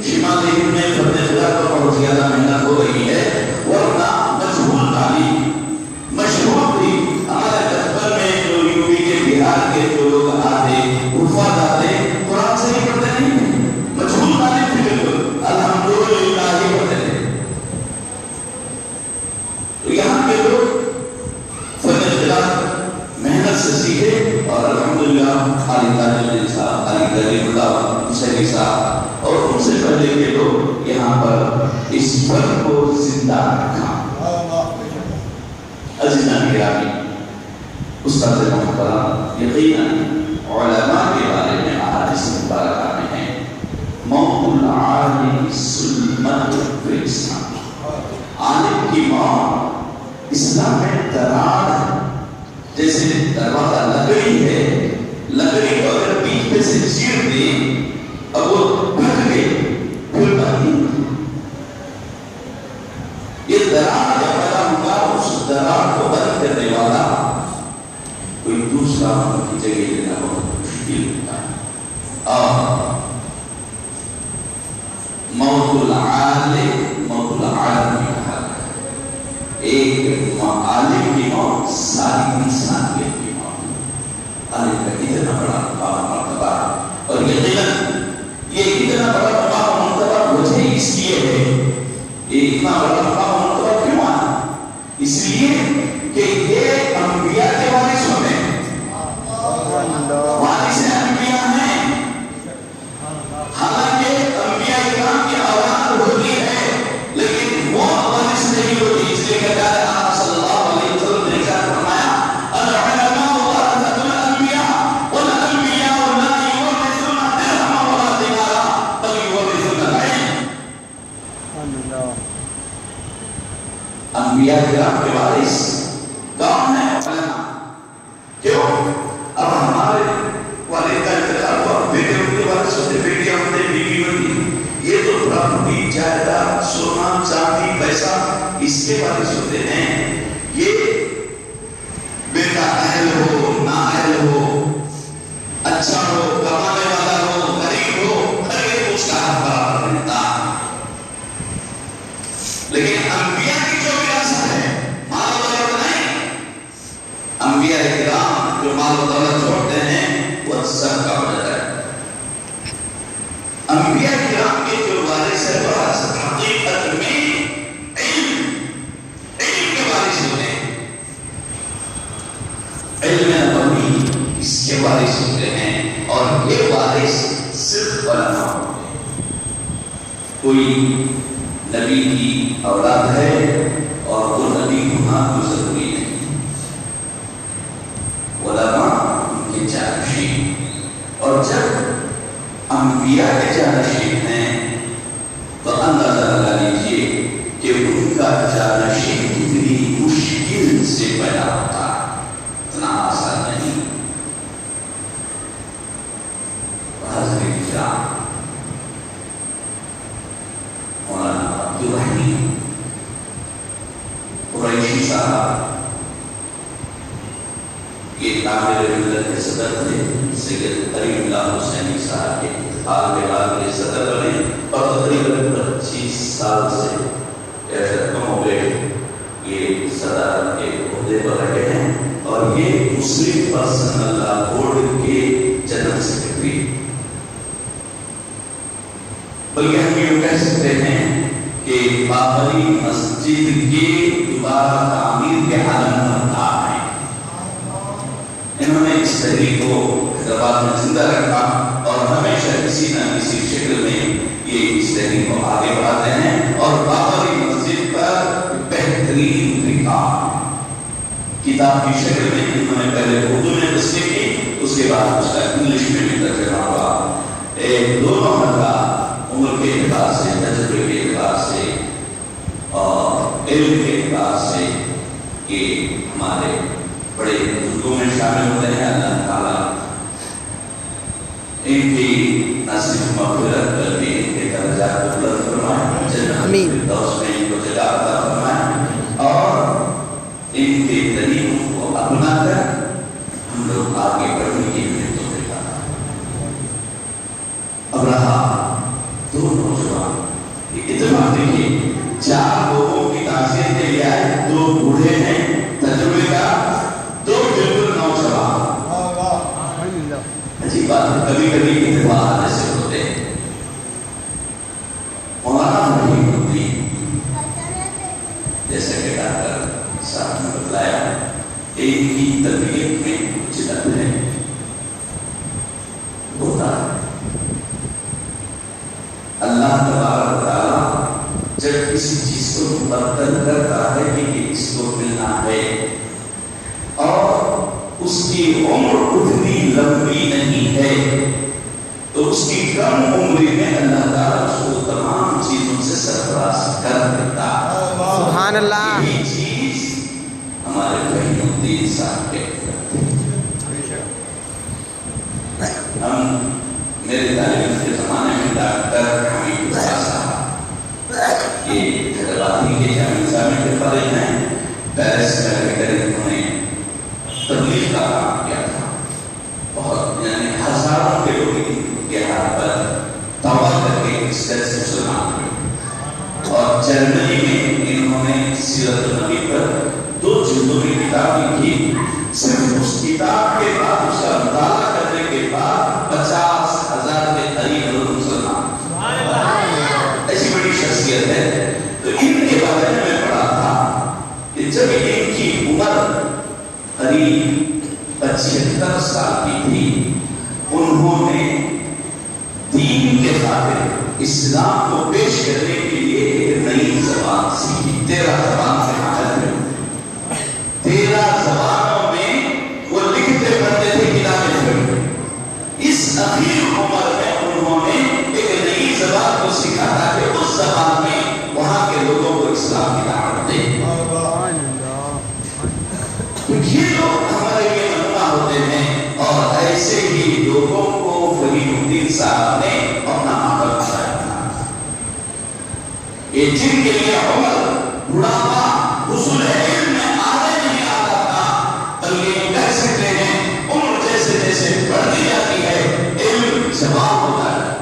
شمالی ہند میں فتح خدا کو بہت زیادہ محنت ہو رہی ہے، ورنہ مشہور تعلیم مشہور تھی ہمارے بچپن میں جو یوپی کے بہار کے جو لوگ آتے حفاظ آتے قرآن سے ہی پڑھتے نہیں تھے، مشہور تعلیم تھی بالکل الحمدللہ ہی پڑھتے تھے. تو یہاں کے لوگ فتح خدا محنت سے سیکھے اور الحمدللہ علی تاج الدین صاحب، علی کریم اللہ حسینی صاحب اور ان سے پہلے کے لوگ یہاں پر اس فن کو زندہ رکھا. عزیزان گرامی، استاد محترم، یقیناً علماء کے بارے میں احادیث مبارکہ میں ہے موت العالم سلمت فی الاسلام، عالم کی موت اسلام میں دراڑ ہے. جیسے دروازہ لکڑی ہے، لکڑی کو اگر بیچ میں سے چیر دیں اب وہ پھٹ گئی پھر بند. یہ دراڑ جب پیدا ہوگا اس دراڑ کو بند کرنے والا کوئی دوسرا ان کی جگہ لینا بہت مشکل ہوتا ہے. اور موت العالم بھی کہا ایک عالم کی موت ساری انسانیت کی موت. عالم کا اتنا بڑا مقام مرتبہ اور یقیناً یہ اتنا بڑا مقام مرتبہ وجہ اس لیے ہے، یہ اتنا بڑا مقام مرتبہ کیوں آنا؟ اس لیے کہ یہ انبیاء کے وارث ہوتے ہیں، وارث انبیاء ہیں. حالانکہ انبیاء کرام کی اولاد ہوتی ہے لیکن وہ وارث نہیں ہوتی. اس لیے کہا ہے آپ صلی اللہ علیہ وسلم نے ارشاد فرمایا العلماء ورثۃ الانبیاء والانبیاء لا یورثون درہما ولا دینارا بل یورثون العلم. انبیاء کرام کے وارث کون ہیں؟ علماء. کیوں؟ اب ہمارے والد کا انتقال ہوا، بیٹے ان کے وارث ہوتے، بیٹیاں ہوتے، بیوی ہوتی، یہ تو پراپرٹی جائیداد سونا چاندی پیسہ اس کے وارث ہوتے ہیں. یہ بیٹا اہل ہو نا اہل ہو، اچھا ہو کمانے والا ہو غریب ہو، ہر ایک اس کا حق برابر رہتا. لیکن انبیاء کی جو وراثت ہے مال و دولت نہیں. انبیاء کرام جو مال و دولت چھوڑتے ہیں وہ سب کا وجہ ہے. انبیاء کرام کے جو وارث ہے وراثت حقیقت میں علم کے وارث ہوتے ہیں. علم نبوی اس کے وارث ہوتے ہیں اور یہ وارث صرف علماء ہوتے ہیں. کوئی نبی کی اولاد ہے اور وہ نبی ہونا تو ضروری نہیں. علماء ان کے جانشین، اور جب انبیاء کے جانشین ہیں تو اندازہ لگا لیجیے کہ ان کا جانشین کتنی مشکل سے پیدا ہوتا ہے، اتنا آسان نہیں. حضرت کرام مولانا عبدالرحیم قریشی صاحب یہ تعمیر ملت کے صدر تھے. سید کریم اللہ حسینی صاحب کے انتقال کے بعد یہ صدر بنے اور تقریباً 25 سال سے کم ہو گئے یہ صدر کے عہدے پر رہے ہیں. اور یہ مسلم پرسنل لا بورڈ کے جنرل سیکرٹری، بلکہ ہم یہ کہہ سکتے ہیں کہ بابری مسجد کے دوبارہ تعمیر کے عالم بردار ہیں. انہوں نے اس تحریک کو حیدرآباد میں زندہ رکھا اور ہمیشہ کسی نہ کسی شکل میں یہ اس تحریک کو آگے بڑھاتے ہیں. اور بابری مسجد پر بہترین ریکارڈ کتاب کی شکل میں انہوں نے پہلے اردو میں تصنیف کی، اس کے بعد اس کا انگلش میں بھی ترجمہ ہوا. دونوں حضرات عمر کے اعتبار سے، تجربے کے اعتبار سے اور علم کے اعتبار سے یہ ہمارے بڑے بزرگوں میں شامل ہوتے ہیں. اللہ تعالیٰ ان کی نہ صرف مغفرت بلکہ ان کے درجات کو بلند فرمائے، جنت الفردوس میں ان کو جگہ عطا فرمائے اور ان کے طریقوں کو اپنا کر ہم لوگ آگے بڑھنے کی توفیق عطا فرمائے. اب رہا دو نوجوان 4 لوگوں کی تعزیت کے لیے آئے، 2 بوڑھے ہیں تجربے کا، 2 بالکل نوجوان۔ عجیب بات ہے، کبھی کبھی اتفاق ایسے ہوتے ہیں۔ مولانا رحیم الدین جیسے کہ ڈاکٹر صاحب نے بتلایا، ایک کی طبیعت میں کچھ درد ہے، ہوتا ہے۔ اللہ تبارک و تعالیٰ جب کسی چیز کو مقدر کرتا ہے کہ اس کو ملنا ہے اور اس کی عمر اتنی لمبی نہیں ہے، تو اس کی کم عمری میں اللہ تعالیٰ اس کو تمام چیزوں سے سرفراز کر دیتا۔ سبحان اللہ۔ یہی چیز ہمارے رحیم الدین صاحب کے ہم میرے تعلیم کے زمانے میں ڈاکٹر حمید صاحب یہ حیدرآبادی کے جامعہ نظامیہ کے فارغ ہیں، پیرس میں رہ کر انہوں نے تبلیغ کا کام کیا تھا، بہت یعنی ہزاروں کے لوگ کے ہاتھ پر توبہ کر کے اس طرح سے مسلمان ہوئے۔ اور جرمنی میں انہوں نے سیرت النبی پر 2 جلدوں میں کتاب لکھی۔ صرف اس کتاب کے بعد، اس کا مطالعہ کرنے کے بعد 50,000 کے قریب لوگ مسلمان۔ ایسی بڑی شخصیت ہے۔ تو ان کے بارے میں پڑھا تھا کہ جب ان کی عمر قریب 75 سال کی تھی، انہوں نے دین کے خاطر اسلام کو پیش کرنے کے لیے ایک نئی زبان سیکھی۔ 13 زبان سے حاصل ہے، 13 زبانوں میں وہ لکھتے پڑھتے تھے کتابیں۔ اس اخیر عمر میں انہوں نے ایک نئی زبان کو سیکھا تاکہ اس زبان میں وہاں کے لوگوں کو اسلام کی دعوت دے۔ یہ لوگ ہمارے لیے نمونہ ہوتے ہیں، اور ایسے ہی لوگوں کو فرید الدین صاحب نے اپنا ماڈل بنایا تھا۔ یہ جن کے لیے عمر، بڑھاپا حصول علم میں آنے نہیں آتا تھا، بلکہ کہہ سکتے ہیں عمر جیسے جیسے بڑھتی جاتی ہے علم جواب ہوتا ہے۔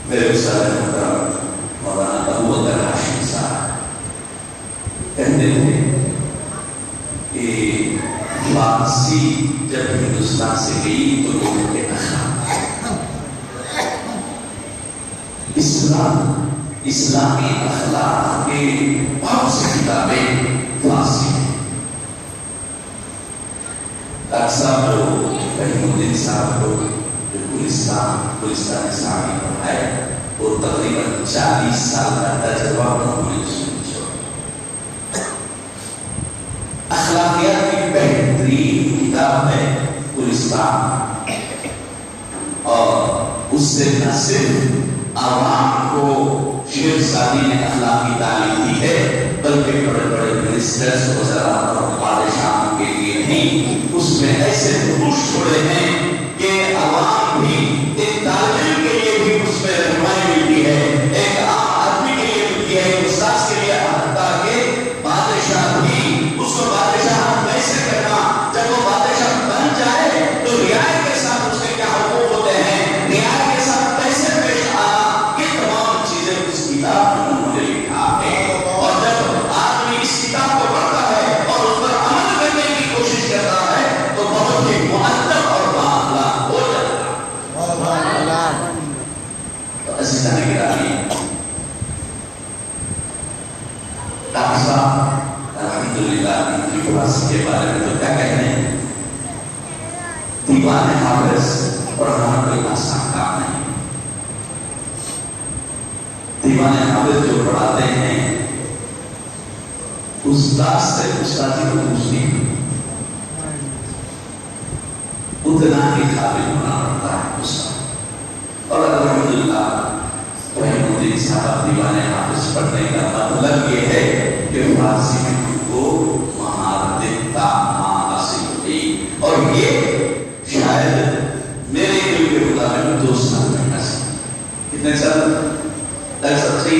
میرے استاد محترم مولانا ابو بکر ہاشمی صاحب کہتے تھے کہ فارسی جب ہندوستان سے گئی تو لوگوں کے اسلامی اخلاق کے بہت سی کتابیں فارسی ہیں۔ ڈاکٹر صاحب جو رحیم الدین صاحب کو جو گلستان اسلامی پڑھائے، وہ تقریباً 40 سال کا تجربہ انہوں نے چھوڑا۔ اخلاقیات کی بہترین کتاب ہے گلستان، اور اس سے نہ صرف عوام کو شیر سادی نے اخلاقی تعلیم دی ہے، بلکہ بڑے بڑے منسٹرز وزراء اور بادشاہوں کے لیے بھی اس میں ایسے دروش چھوڑے ہیں کہ عوام بھی ایک طالب علم کے لیے بھی اس میں رہنمائی ملتی ہے، ایک عام آدمی کے لیے ملتی ہے، استاد کے لیے، حتیٰ کہ بادشاہ بھی اس کو بادشاہ کیسے کرنا، جب وہ بادشاہ بن جائے تو رعایا کے ساتھ اس کے کیا حقوق ہوتے ہیں، رعایا کے ساتھ کیسے پیش آنا، یہ تمام چیزیں اس کتاب میں انہوں نے لکھا ہے۔ اور جب آدمی اس کتاب کو پڑھتا ہے اور اس پر عمل کرنے کی کوشش کرتا ہے تو بہت ہی مؤدب اور بااخلاق ہو جاتا ہے۔ تو عزیزان گرامی، ڈاکٹر صاحب الحمدللہ ان کی فلسفے کے بارے میں تو کیا کہنے ہیں، دیوان حافظ پڑھنا کوئی آسان کام نہیں۔ دیوان حافظ جو پڑھاتے ہیں استاد سے استادی کو پوچھنی اتنا ہی قابل ہونا پڑتا ہے استاد۔ اور الحمدللہ رحیم الدین صاحب دیوان حافظ پڑھنے کا مطلب یہ ہے کہ فارسی میں کو مہارت تامہ حاصل ہوئی، اور یہ شاید میرے علم کے مطابق 2 سال میں حاصل۔ کتنے سال؟ ڈاکٹر صاحب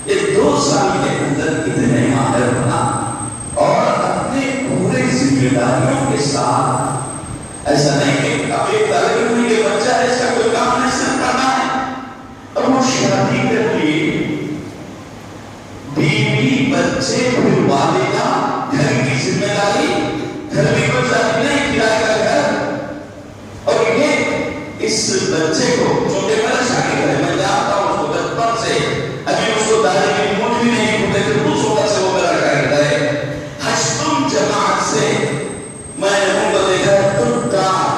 یہ 2 سال کے اندر اتنے ماہر بنا اور اپنے پورے ذمہ داریوں کے ساتھ ایسا نہیں کہ اب ایک طالب علم کے بچہ ہے، اس کا کوئی کام نہیں، صرف پڑھنا ہے. اور وہ شادی کر لی، بیوی بچے پھر والدہ، گھر کی ذمہ داری، گھر بھی کوئی ذاتی نہیں، کرایہ کا گھر. اور یہ اس بچے کو چونکہ میرا شادی کرے، میں جانتا ہوں اس کو بچپن سے، ابھی اس کو دانے کی موٹ بھی نہیں ہوتے تھے، اس وقت سے وہ میرا کرتا ہے. ہشتم جماعت سے میں نے ان کو دیکھا ہے خوددار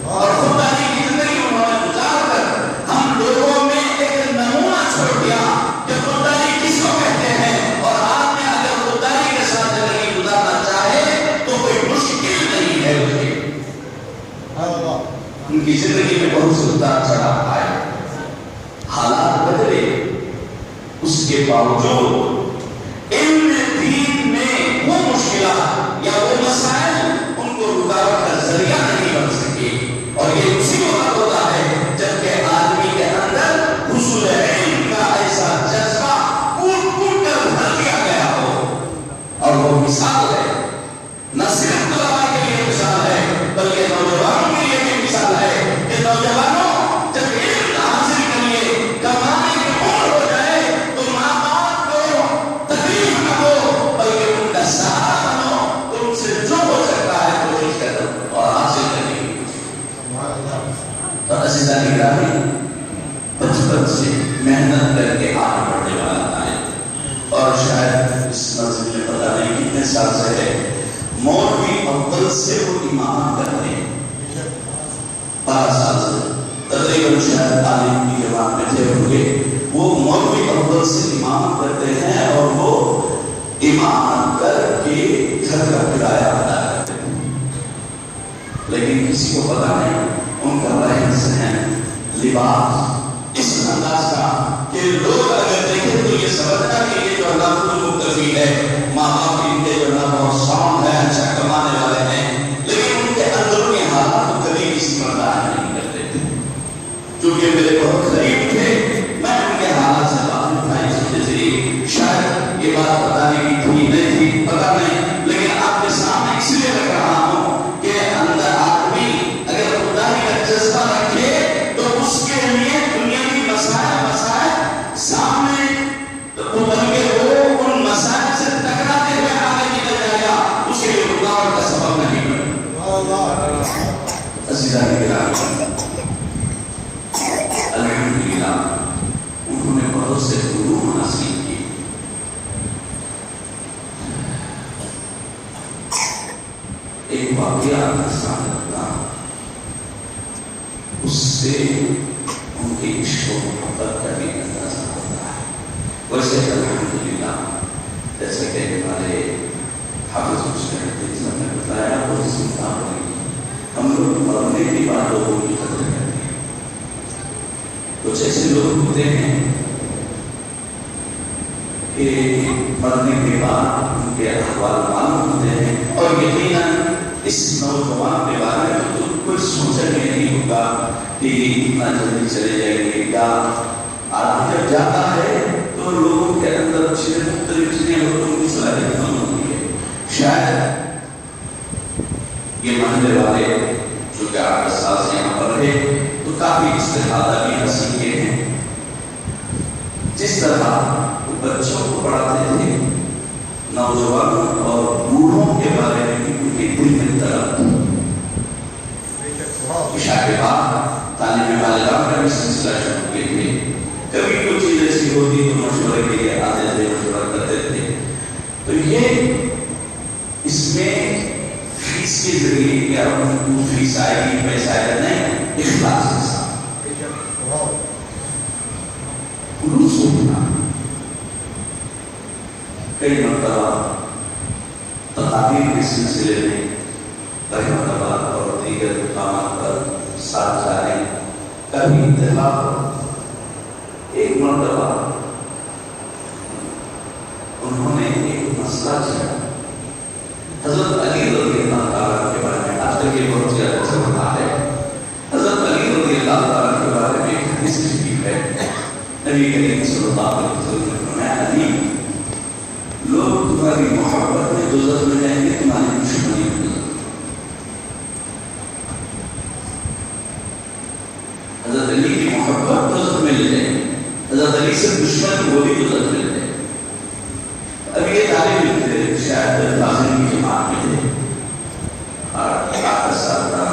اور خودداری کی زندگی انہوں نے گزار کر ہم لوگوں میں ایک نمونہ چھوڑ دیا کہ خودداری کس کو کہتے ہیں. اور آپ نے اگر خودداری کے ساتھ زندگی گزارنا چاہے تو کوئی مشکل نہیں ہے. ان کی زندگی میں بہت سے اتار چڑھاؤ آئے، حالات بدلے، اس کے باوجود علم دین میں وہ مشکلات یا وہ مسائل ان کو رکاوٹ کا ذریعہ نہیں بن سکے. اور یہ اسی وقت ہوتا ہے جبکہ آدمی کے اندر حصول علم کا ایسا جذبہ کوٹ کوٹ کر بھر دیا گیا ہو. اور وہ مثال ہے، نہ صرف طلباء کے لیے مثال ہے بلکہ نوجوانوں کے لیے بھی مثال ہے کہ نوجوانوں جب علم حاصل کریے، کمانے کی عمر ہو جائے تو ماں باپ کو تکلیف نہ ہو بلکہ ان کا سہارا بنو. تم سے جو ہو سکتا ہے کوشش کرو اور حاصل کرنے کی کوشش. تو عزیزان گرامی، بچپن سے محنت کر کے آگے بڑھنے والا ہے. اور شاید اس منزل میں پتہ نہیں کتنے سال سے ہے، مولوی اول سے وہ امامت کرتے ہیں، 12 سال سے تقریباً شاید عالم کی جماعت میں تھے ہوں گے. وہ مولوی اول سے امامت کرتے ہیں اور وہ امامت کر کے گھر کا کرایہ ادا کرتے ہیں. لیکن کسی کو پتا نہیں ان کا رہن سہن، لباس اس انداز کا کہ لوگ اگر دیکھیں تو یہ سمجھنا کہ یہ جو اللہ خود مقتدی ہے، ماں باپ ان کے جو اللہ بہت ساؤنڈ ہے، اچھا کمانے والے ہیں، لیکن ان کے اندرونی حالات کو کبھی کسی برداشت نہیں کرتے تھے. کیونکہ میرے بہت قریب تھے، میں ان کے حالات سے واقف تھا. اس لیے شاید یہ بات بتانے کی تھی نہیں تھی، پتہ نہیں، لیکن آپ کے سامنے اس لیے رکھ رہا ہوں کہ اندر آدمی اگر خدائی کا جذبہ رکھے تو اس کے لیے دنیاوی مسائل سامنے بلکہ وہ ان مسائل سے ٹکراتے ہوئے آگے نکل جائے گا، اس کے لیے رکاوٹ کا سبب نہیں بنے. عزیزان گرامی، الحمدللہ انہوں نے بہت سے علوم حاصل کیے. ایک واقعہ کا ساتھ رکھتا، اس سے ان کی عشق و محبت کا بھی اندازہ ہوتا ہے. ویسے الحمدللہ جیسے کہ ہمارے حافظ حسین نے بتایا، وہ جس مطابق ہم لوگ مرنے کے بعد لوگوں کی قدر کرتے ہیں. کچھ ایسے لوگ ہوتے ہیں کہ مرنے کے بعد ان کے احوال معلوم ہوتے ہیں، اور یقیناً اس نوجوان کے بارے میں تو کوئی سوچا بھی نہیں ہوگا کہ اتنا جلدی چلے جائیں گے. کیا آدمی جب جاتا ہے تو لوگوں کے اندر مختلف چیزیں لوگوں کی صلاحیت کم ہوتی ہے. شاید یہ محلے والے جو کہ 8 سال سے یہاں پر رہے تو کافی استفادہ بھی حاصل کیے ہیں. جس طرح وہ بچوں کو پڑھاتے تھے، نوجوانوں اور بوڑھوں کے بارے میں بھی ان کے دل میں طلب تھی. عشاء کے بعد تعلیم بالغان کا بھی سلسلہ شروع کیے تھے. کبھی کوئی چیز ایسی ہوتی تو مشورے کے لیے آتے تھے، مشورہ کرتے تھے. تو یہ اس میں فیس کے ذریعے کیا ان کو فیس آئے گی، پیسہ آئے گا نہیں، اخلاص کے ساتھ خلوص ہونا. کئی مرتبہ تقابیر کے سلسلے میں کئی مرتبہ اور دیگر مقامات پر ساتھ جانے کا بھی اتفاق ہوا. ایک مرتبہ انہوں نے ایک مسئلہ چھڑا حضرت علی رضی اللہ تعالیٰ کے بارے میں. آج تک یہ بہت زیادہ چلتا ہے. حضرت علی رضی اللہ تعالیٰ کے بارے میں ایک حدیث شریف ہے. نبی کریم صلی اللہ علیہ وسلم نے فرمایا، علی لوگ تمہاری محبت میں دوزخ میں جائیں گے، تمہاری دشمنی میں. علی کی محبت تو مل جائے، حضرت علی سے دشمن گولی تو مل جائے. اب یہ طالب علم تھے، شاید فاضل کی جماعت میں تھے، اور 8 سال کا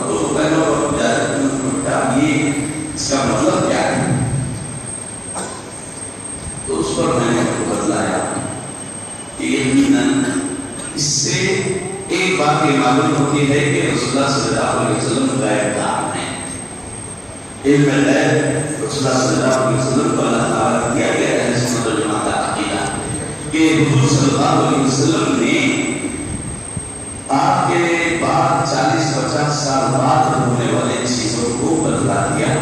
تو پہلے یہ اس کا مطلب کیا ہے؟ تو اس پر میں نے آپ کو بتلایا کہ یقیناً اس سے ایک بات یہ معلوم ہوتی ہے کہ رسول اللہ صلی اللہ علیہ وسلم غیب دان ہیں. علم غیب رسول اللہ صلی اللہ علیہ وسلم کو اللہ تعالیٰ نے دیا گیا ہے. سنت و جماعت کا عقیدہ کہ حضور صلی اللہ علیہ وسلم نے آپ کے بعد 40-50 سال بعد ہونے والے چیزوں کو بتلا دیا.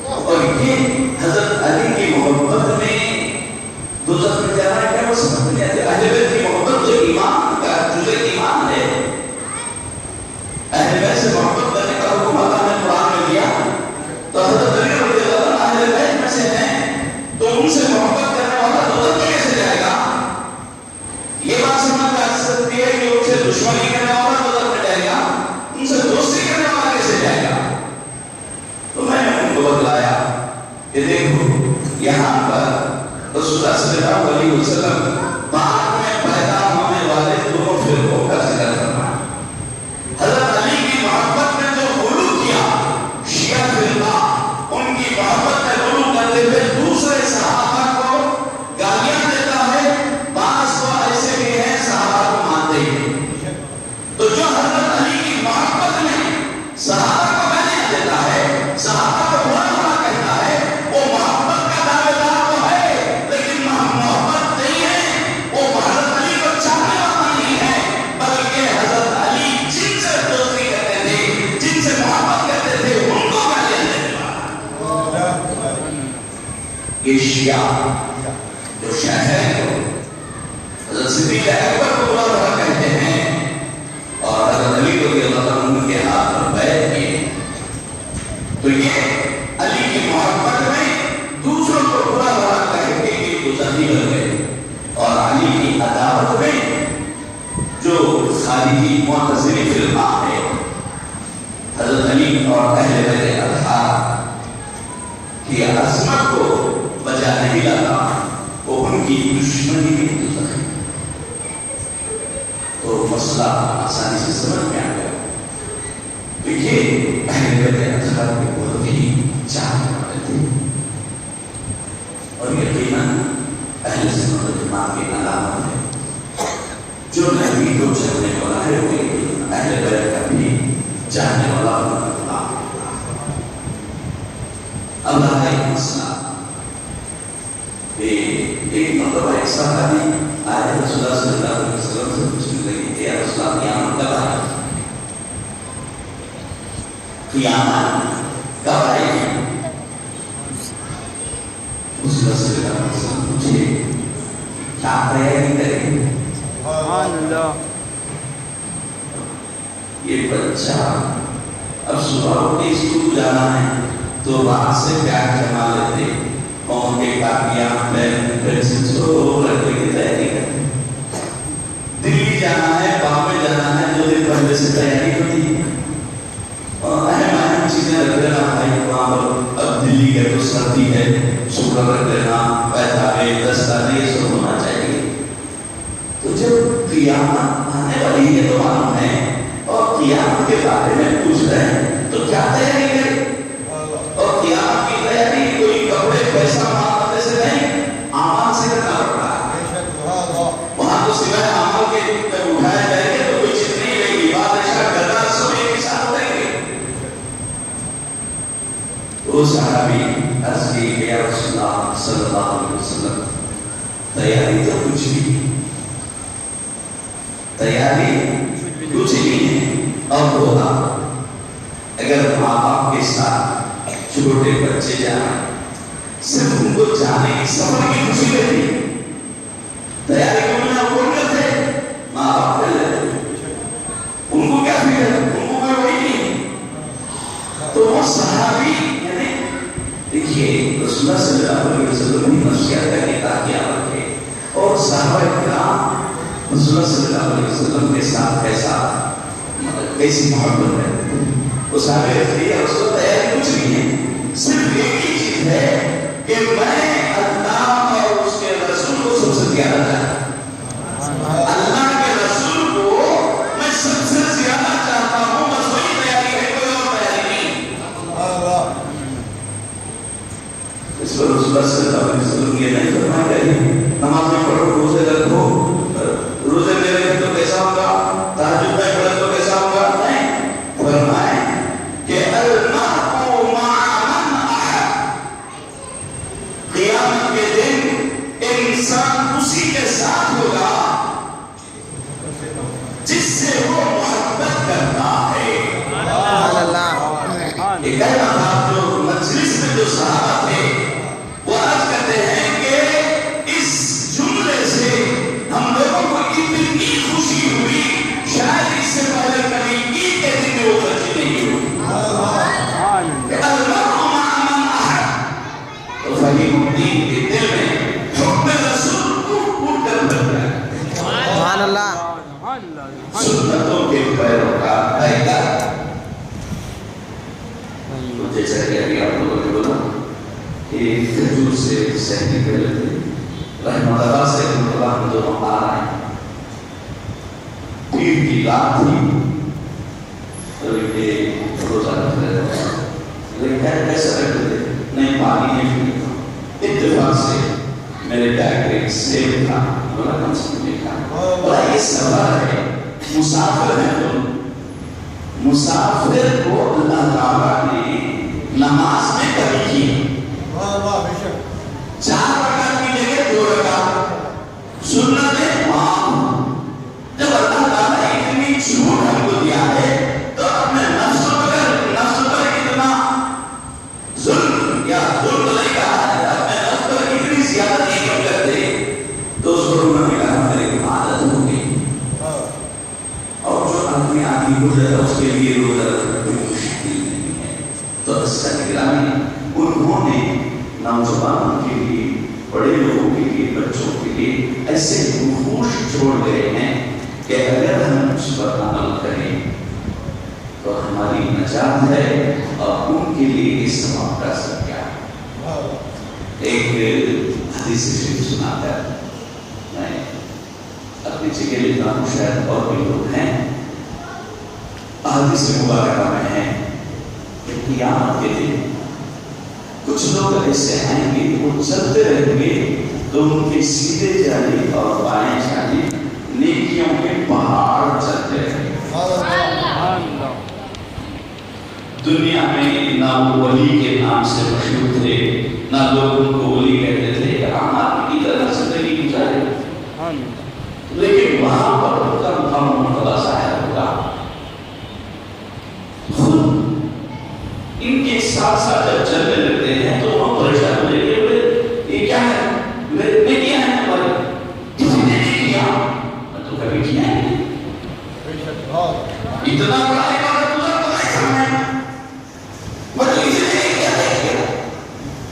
اور یہ حضرت علی کی محبت میں دوزخ میں جانا ہے کیا وہ سمجھ نہیں آتے. اہل بیت کی محبت جو ایمان کا جزء ایمان ہے، اہل بیت سے محبت کرنے کا حکم اللہ نے قرآن میں دیا. تو حضرت علی رضی اللہ عنہ اہل بیت میں سے ہیں، تو ان سے محبت کرنے والا دوزخ میں کیسے جائے گا؟ یہ بات سمجھ آ سکتی ہے کہ ان سے دشمنی کرنے والا دوزخ میں جائے گا، ان سے دوستی کرنے والا کیسے جائے گا؟ تو میں نے ان کو بتلایا کہ دیکھو یہاں پر رسول اللہ صلی اللہ علیہ وسلم بعد میں پیدا ہونے والے دونوں فرقوں کا ذکر کرنا. حضرت علی کی محبت میں جو غلو کیا شیعہ فرقہ، ان کی محبت میں غلو کرتے ہوئے دوسرے صحابہ کو گالیاں دیتا ہے. بعض کو ایسے بھی ہیں صحابہ کو مانتے ہیں. تو جو حضرت علی کی محبت میں صحابہ کو گالیاں دیتا ہے، صحابہ کو برا بھلا کہتا ہے، وہ محبت کا دعوے دار تو ہے لیکن محبت نہیں ہے. وہ حضرت علی کو چاہنے والا نہیں ہے، بلکہ حضرت علی جن سے دوستی کرتے تھے، جن سے محبت کرتے تھے، ان کو گالیاں دینے والا. یہ شیعہ جو شہر کو حضرت صدیق اکبر کو برا بھلا کہتے ہیں اور حضرت علی رضی اللہ عنہ کے ہاتھ پر بیعت کیے، تو یہ علی کی محبت میں دوسروں کو برا بھلا کہہ کے یہ دوزخی بن گئے. اور علی کی عداوت میں جو خارجی معتزلی فرقہ ہے، حضرت علی اور اہل بیت اطہار کی عظمت کو بجا نہیں لاتا، وہ ان کی دشمنی میں دوزخ ہے. تو مسئلہ آسانی سے سمجھ میں آ گیا. تو یہ اہل بیت اطہار کے بہت ہی چاہنے والے تھے، اور یقیناً اہل سنت و جماعت کی علامت ہے. جو نبی کو چاہنے والا ہے وہ اہل بیت کا بھی چاہنے والا ہونا. اللہ کا ایک مسئلہ، ایک مرتبہ ایک صحابی آئے رسول اللہ صلی اللہ علیہ وسلم سے پوچھنے لگے کہ یا رسول اللہ قیامت کب آئے گی؟ قیامت کب آئے گی؟ رسول اللہ صلی اللہ علیہ وسلم پوچھے کیا تیاری کریں؟ سبحان اللہ. یہ بچہ اب صبح اٹھ کے اسکول جانا ہے تو رات سے بیگ جما لیتے، اور کے کاپیاں پین پینسل سب رکھنے کی تیاری کرتے. دلی جانا ہے، بامبے جانا ہے، 2 دن پہلے سے تیاری ہوتی ہے، اور اہم چیزیں رکھ لینا بھائی وہاں پر. اب دلی کے تو سردی ہے، سوکر رکھ لینا، پیتھالے دستانے یہ سب ہونا چاہیے. تو جب قیامت آنے والی ہے تو معلوم ہے، اور قیامت کے بارے میں پوچھ رہے ہیں تو کیا تیاری کریں؟ اور قیامت کی تیاری کوئی کپڑے پیسہ مانگنے سے نہیں، اعمال سے کرنا پڑتا ہے. وہاں تو سوائے اعمال کے اٹھائے جائیں گے تو کوئی چیز نہیں رہے گی. بادشاہ گدار سب ایک ساتھ رہیں گے. وہ صحابی عرض کی کہ یا رسول اللہ صلی اللہ علیہ وسلم تیاری تو کچھ بھی نہیں، تیاری کچھ نہیں ہے. اور ہوگا اگر ماں باپ کے ساتھ چھوٹے بچے جائیں، صرف ان کو جانے کی سفر کی خوشی رہتی، تیاری کیوں نہ کون کرتے؟ ماں باپ کر لیتے. ان کو کیا فکر ہے؟ ان کو کوئی وہی نہیں. تو وہ صحابی یعنی دیکھیے رسول اللہ صلی اللہ علیہ وسلم کی نفسیات کا نکاح کیا رکھے، اور صحابہ کرام رسول اللہ صلی اللہ علیہ وسلم کے ساتھ کیسی محبت ہے. وہ صحابہ رسول اللہ تیاری کچھ نہیں ہے، صرف ایک ہی چیز ہے کہ میں اللہ اور اس کے رسول کو سب سے زیادہ چاہتا ہوں، اللہ کے رسول کو میں سب سے زیادہ چاہتا ہوں، بس وہی تیاری ہے، کوئی اور تیاری نہیں۔ اس پر رسول اللہ صلی اللہ علیہ وسلم یہ نہیں فرمایا کہ نماز میں پڑھو، روزے رکھو، روزے میں رکھو تو کیسا ہوگا، تہجد میں پڑھو تو کیسا ہوگا، نہیں، فرمائے کہ المرء مع من احب، قیامت کے دن انسان اسی کے ساتھ ہوگا جس سے وہ محبت کرتا ہے۔ سبحان اللہ۔ یہ کہنا تھا جو مجلس میں جو صحابہ تھے وہ عرض کرتے ہیں کہ اس جملے سے ہم لوگوں کو اتنی خوشی ہوئی، شاید اس سے پہلے کبھی عید کے دن میں وہ خوشی نہیں ہوئی۔ المرء مع من احب، تو فہیم الدین کے دل میں حب رسول پھوٹ کر بھر گیا۔ سبحان اللہ۔ سنتوں کے پیروکار آئے جیسا کہ ابھی آپ لوگوں نے بولا کہ کھجور سے سہنے کے لگے رحمت اللہ سے ہم دونوں آ رہے ہیں، پیر کی رات تھی، روزہ رکھ رہے تھے، لیکن کیسا رکھتے تھے، نہیں پانی نہیں پیتا، اتفاق سے میرے بیگ میں ایک سیب تھا، بولا کم سے کم کھا، بولا یہ سفر ہے، مسافر ہے تم، مسافر کو اللہ تعالیٰ نے نماز میں کبھی کی 4 رکعت کی جگہ 2 رکعت، سنت معاف۔ جب اللہ تعالیٰ اتنی چھوٹ ہم کو دیا ہے تو اپنے نفس پر اتنا ظلم یا ظلم نہیں کہا ہے، اپنے نفس پر اتنی زیادتی کیوں کرتے، تو اس کو انہوں نے کہا میری عادت ہو گئی، اور جو آدمی ہو جاتا اس کے لیے روزہ رکھنا کوئی مشکل نہیں ہے۔ تو اس کا نگرانی انہوں نے نوجوانوں کے لیے، بڑے لوگوں کے لیے، بچوں کے لیے ایسے نقوش چھوڑ گئے ہیں کہ اگر ہم اس پر عمل کریں تو ہماری نجات ہے، اور ان کے لیے اس ثواب کا اثر کیا ہے۔ ایک حدیث شریف سناتا ہے، میں اپنی جگہ لکھتا ہوں، شاید اور بھی لوگ ہیں، حدیث مبارکہ میں ہے کہ قیامت کے دن کچھ لوگ ایسے آئیں گے کہ وہ چلتے رہیں گے تو ان کے سیدھے جانب اور بائیں جانب نیکیوں کے پہاڑ چلتے رہیں گے۔ دنیا میں نہ وہ ولی کے نام سے مشہور تھے، نہ لوگ ان کو ولی کہتے تھے، عام آدمی کی طرح زندگی گزارے، لیکن وہاں پر ان کا مقام مرتبہ ظاہر ہوگا۔ خود ان کے ساتھ ساتھ جب چلنے لگتے ہیں تو وہ پریشان ہو جائے گے، یہ کیا ہے، میں کیا ہے ہمارے، کسی نے نہیں کیا، میں تو کبھی کیا ہے، اتنا بڑا عبادت اللہ کو نہیں کرنا ہے، میں تو کسی نے نہیں کیا۔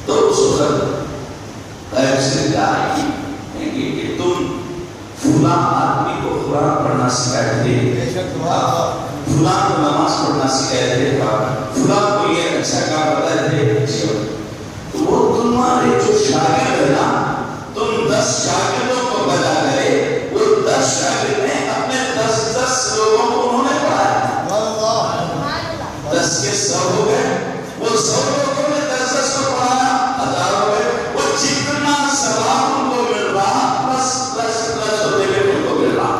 تو اس وقت غیب سے جائے گی کہ تم فلاں آدمی کو قرآن پڑھنا سکھائے تھے، فلاں کو نماز پڑھنا سکھائے تھے، فلاں کو یہ اچھا کام بتائے تھے، تو وہ تمہارے جو شاگرد ہے نا، تم 10 شاگردوں کو بجا کرے، وہ 10 شاگرد نے اپنے 10 لوگوں کو انہوں نے پڑھایا، 10 کے 100 ہو گئے، وہ 100 لوگوں نے 10 کو پڑھایا، 1000 ہو گئے، وہ جتنا ثواب ان کو مل رہا بس ہوتے ہوئے ان کو مل رہا،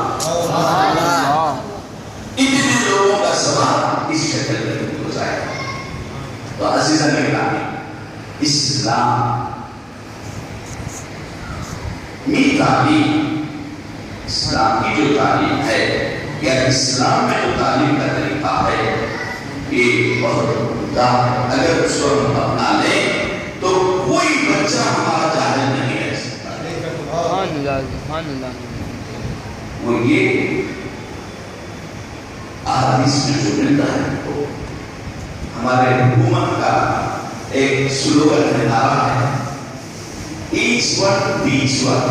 اتنے لوگوں کا ثواب اس شکل میں ہو جائے۔ تو عزیزاً گرامی، اسلام کی تعلیم، اسلام کی جو تعلیم ہے یا اسلام میں جو تعلیم کا طریقہ ہے یہ بہت عمدہ ہے۔ اگر اس کو ہم اپنا لیں تو کوئی بچہ ہمارا جاہل نہیں رہ سکتا۔ وہ یہ احادیث میں جو ملتا ہے وہ ہمارے حکومت کا ایک سلوگن ہے، نعرہ ہے، ایچ ون ٹیچ ون،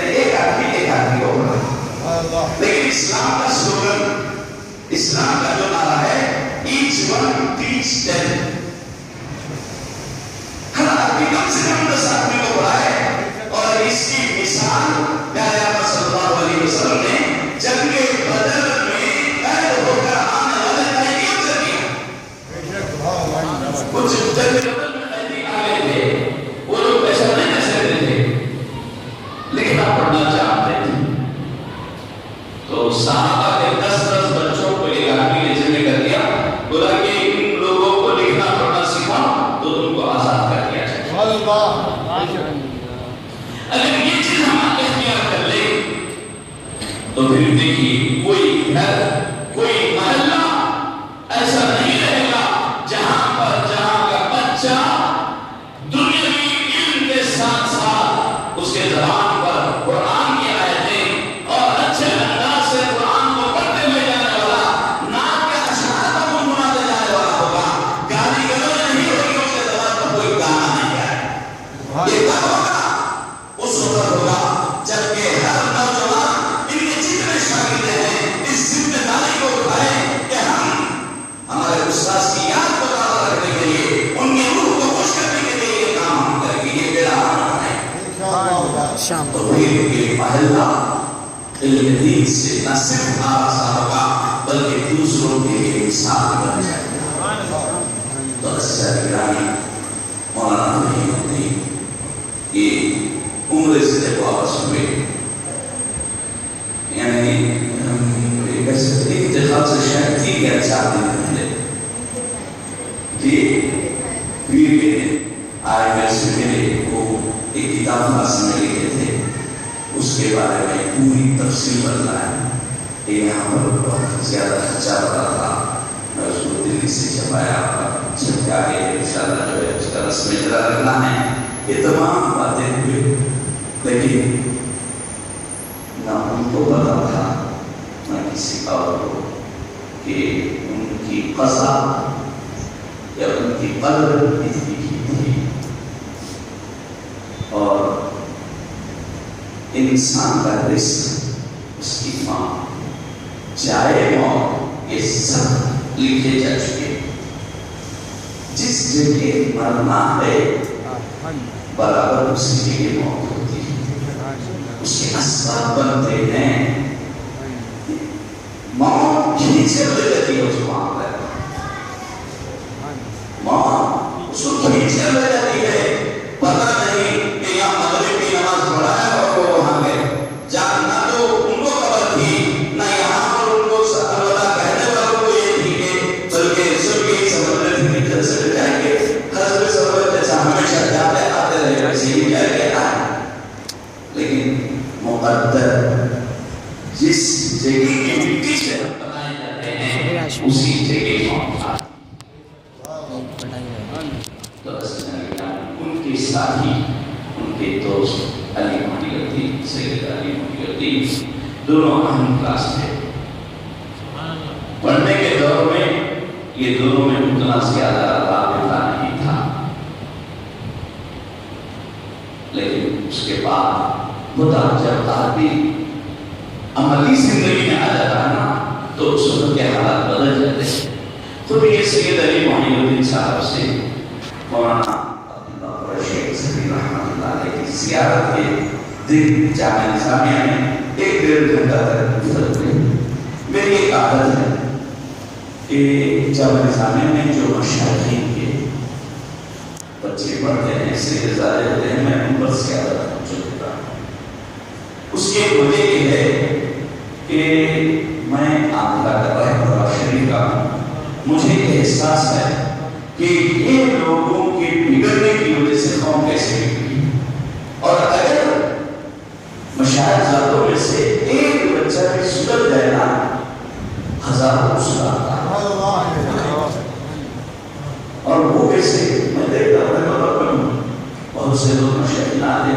ایک آدمی کو پڑھا، لیکن اسلام کا سلوگن، اسلام کا جو نعرہ ہے each one teach 10. ہر آدمی کم سے کم 10 آدمی کو پڑھائے. اور اس کی مثال پیارے آقا صلی اللہ علیہ وسلم نے جنگ بدر میں قید ہو کر آنے والے قیدیوں سے کیا. کچھ جنگ بدر میں قیدی آئے تھے، وہ لوگ پیسہ نہیں دے سکتے تھے لیکن آپ پڑھنا چاہتے تھے، تو صحابہ کے 10 بچوں کو ایک آدمی نے جمع کر دیا، بولا کہ ان لوگوں کو لکھنا پڑھنا سکھاؤ تو تم کو آزاد کر دیا جائے. اگر یہ چیز ہم اختیار کر لیں تو پھر دیکھیے کوئی گھر کوئی محلہ ایسا نہیں رہے گا جہاں کا بچہ دنیاوی علم کے ساتھ ساتھ اس کے زبان پر قرآن کی آیتیں اور اچھے انداز سے قرآن کو پڑھتے ہوئے جانے والا، نام کے اشعار کو گنگناتے جانے والا ہوگا. گالی گلوچ نہیں ہوگی، اس کے زبان پر کوئی گانا نہیں آئے. یہ کب ہوگا؟ اس وقت ہوگا جبکہ ہر نوجوان ان کے جتنے شاگرد ہیں اس ذمہ داری کو اٹھائیں کہ ہم ہمارے استاذ کی یاد کو تازہ رکھنے کے لیے، ان کی روح کو خوش کرنے کے لیے یہ کام ہم کریں گے. یہ بیڑا ہمارا ہے. تو پھر یہ محلہ علم دین سے نہ صرف آراسا ہوگا بلکہ دوسروں کے لیے مثال بن جائے گا. تو اسیہ گرامی مولانا نہیں ہوتی یہ عمر سے جب واپس ہوئے، یعنی انتخاب سے شاید 3 یا 4 دن پہلے کہ پیر کے آئے میں سے ملے، وہ ایک کتاب خاص میں لکھے تھے، اس کے بارے میں پوری تفصیل بتلایا. یہاں پر بہت زیادہ خرچہ پڑا تھا، میں اس کو دلی سے چھپایا، چھپ کے آگے انشاءاللہ جو ہے اس کا رسم اجرا رکھنا ہے. یہ تمام باتیں ہوئی لیکن نہ ان کو پتا تھا نہ کسی اور کو کہ ان کی قضا یا ان کی قدر اتنی کی تھی. اور انسان کا رزق، اس کی ماں، جائے موت، یہ سب لکھے جا چکے. جس جگہ مرنا ہے برابر اسی جگہ موت ہوتی ہے. اس کے اسباب بنتے ہیں. موت کھینچ کر لے جاتی ہے اس کو معاملہ، موت اس کو کھینچ کر لے جاتی ہے. پتہ نہیں کہ یہاں مغرب کی نماز پڑھا ہے اور وہ وہاں گئے، جہاں نہ تو ان کو خبر تھی نہ یہاں پر ان کو الوداع کہنے والوں کو یہ تھی کہ بلکہ سب یہی سمجھ رہے تھے کہ جلد سے جائیں گے. حضرت سمجھ جیسا ہمیشہ جاتے آتے رہے ویسے ہی جائے گے آئے. لیکن مقدر جس جگہ کی مٹی سے بنائے جاتے ہیں اسی جگہ موت آتی. تو ان کے ساتھی، ان کے دوست علی محی الدین، سید علی محی الدین دونوں اہم کلاس تھے. پڑھنے کے دور میں یہ دونوں میں اتنا زیادہ رابطہ نہیں تھا، لیکن اس کے بعد خدا جب آدمی عملی زندگی میں آ جاتا ہے نا تو اس وقت کے حالات بدل جاتے ہیں. خود یہ سید علی محی الدین صاحب سے مولانا عبداللہ قریشی صدی رحمۃ اللہ علیہ کی زیارت کے دن جامعہ نظامیہ میں 1-1.5 گھنٹہ تک گفتگو ہوئی. میری ایک عادت ہے کہ جامعہ نظامیہ میں جو مشاہدین کے بچے پڑھتے ہیں، سید زادے ہوتے ہیں، میں ان پر زیادہ توجہ دیتا ہوں. اس کی ایک وجہ یہ ہے کہ میں آنکھا کر رہا ہوں شریف کا ہوں. مجھے احساس ہے کہ یہ لوگوں کے بگڑنے کی وجہ سے قوم کیسے بگڑی، اور اگر مشاہد ذاتوں میں سے ایک بچہ بھی سدھر جائے نا، ہزاروں سدھرتا ہے. اور وہ کیسے میں دیکھتا ہوں بہت سے لوگ مشاہد نہ آتے